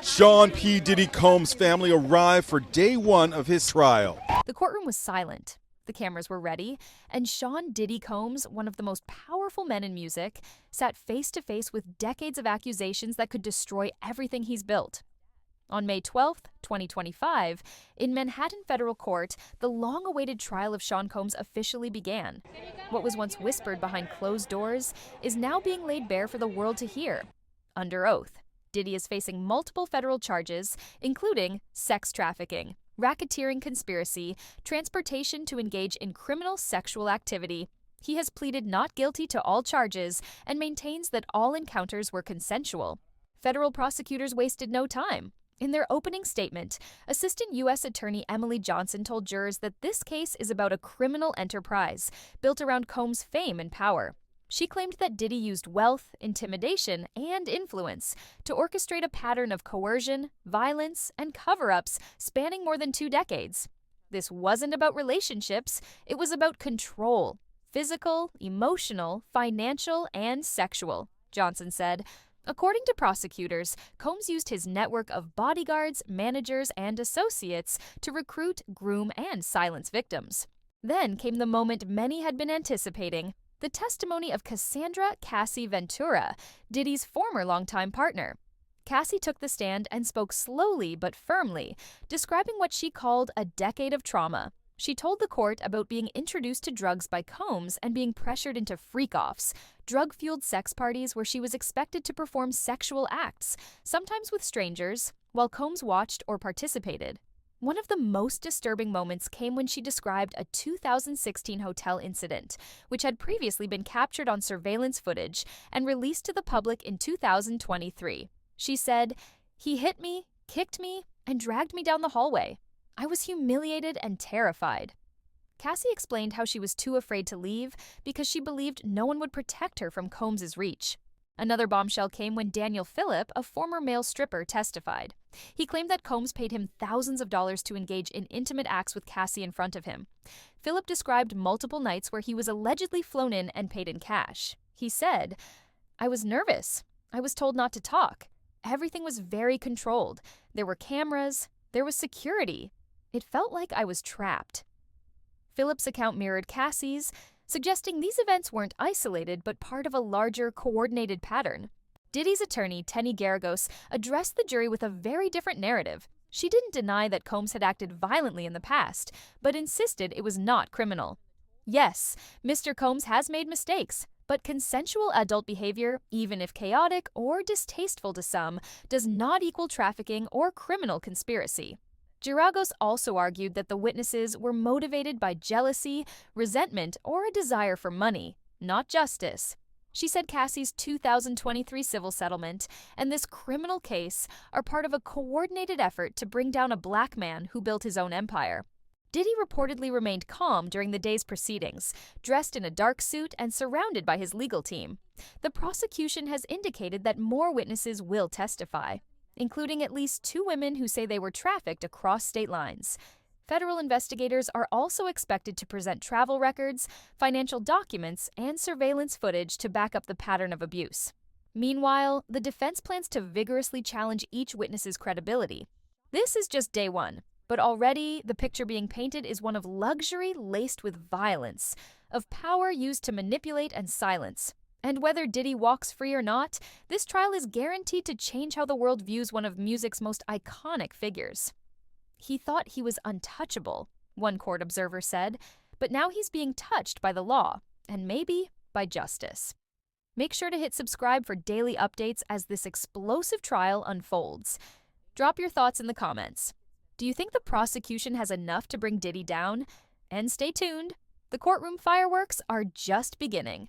Sean P. Diddy Combs' family arrived for day one of his trial. The courtroom was silent. The cameras were ready, and Sean Diddy Combs, one of the most powerful men in music, sat face to face with decades of accusations that could destroy everything he's built. On May 12, 2025, in Manhattan Federal Court, the long-awaited trial of Sean Combs officially began. What was once whispered behind closed doors is now being laid bare for the world to hear. Under oath, Diddy is facing multiple federal charges, including sex trafficking, racketeering conspiracy, transportation to engage in criminal sexual activity. He has pleaded not guilty to all charges and maintains that all encounters were consensual. Federal prosecutors wasted no time. In their opening statement, Assistant U.S. Attorney Emily Johnson told jurors that this case is about a criminal enterprise built around Combs' fame and power. She claimed that Diddy used wealth, intimidation, and influence to orchestrate a pattern of coercion, violence, and cover-ups spanning more than 2 decades. This wasn't about relationships, it was about control. Physical, emotional, financial, and sexual, Johnson said. According to prosecutors, Combs used his network of bodyguards, managers, and associates to recruit, groom, and silence victims. Then came the moment many had been anticipating, the testimony of Cassie Ventura, Diddy's former longtime partner. Cassie took the stand and spoke slowly but firmly, describing what she called a decade of trauma. She told the court about being introduced to drugs by Combs and being pressured into freak-offs, drug-fueled sex parties where she was expected to perform sexual acts, sometimes with strangers, while Combs watched or participated. One of the most disturbing moments came when she described a 2016 hotel incident, which had previously been captured on surveillance footage and released to the public in 2023. She said, "He hit me, kicked me, and dragged me down the hallway. I was humiliated and terrified." Cassie explained how she was too afraid to leave because she believed no one would protect her from Combs' reach. Another bombshell came when Daniel Phillip, a former male stripper, testified. He claimed that Combs paid him thousands of dollars to engage in intimate acts with Cassie in front of him. Phillip described multiple nights where he was allegedly flown in and paid in cash. He said, "I was nervous. I was told not to talk. Everything was very controlled. There were cameras. There was security. It felt like I was trapped." Phillip's account mirrored Cassie's, suggesting these events weren't isolated but part of a larger, coordinated pattern. Diddy's attorney, Tenny Garagos, addressed the jury with a very different narrative. She didn't deny that Combs had acted violently in the past, but insisted it was not criminal. Yes, Mr. Combs has made mistakes, but consensual adult behavior, even if chaotic or distasteful to some, does not equal trafficking or criminal conspiracy. Garagos also argued that the witnesses were motivated by jealousy, resentment, or a desire for money, not justice. She said Cassie's 2023 civil settlement and this criminal case are part of a coordinated effort to bring down a black man who built his own empire. Diddy reportedly remained calm during the day's proceedings, dressed in a dark suit and surrounded by his legal team. The prosecution has indicated that more witnesses will testify, including at least 2 women who say they were trafficked across state lines. Federal investigators are also expected to present travel records, financial documents, and surveillance footage to back up the pattern of abuse. Meanwhile, the defense plans to vigorously challenge each witness's credibility. This is just day one, but already the picture being painted is one of luxury laced with violence, of power used to manipulate and silence. And whether Diddy walks free or not, this trial is guaranteed to change how the world views one of music's most iconic figures. "He thought he was untouchable," one court observer said, "but now he's being touched by the law, and maybe by justice." Make sure to hit subscribe for daily updates as this explosive trial unfolds. Drop your thoughts in the comments. Do you think the prosecution has enough to bring Diddy down? And stay tuned. The courtroom fireworks are just beginning.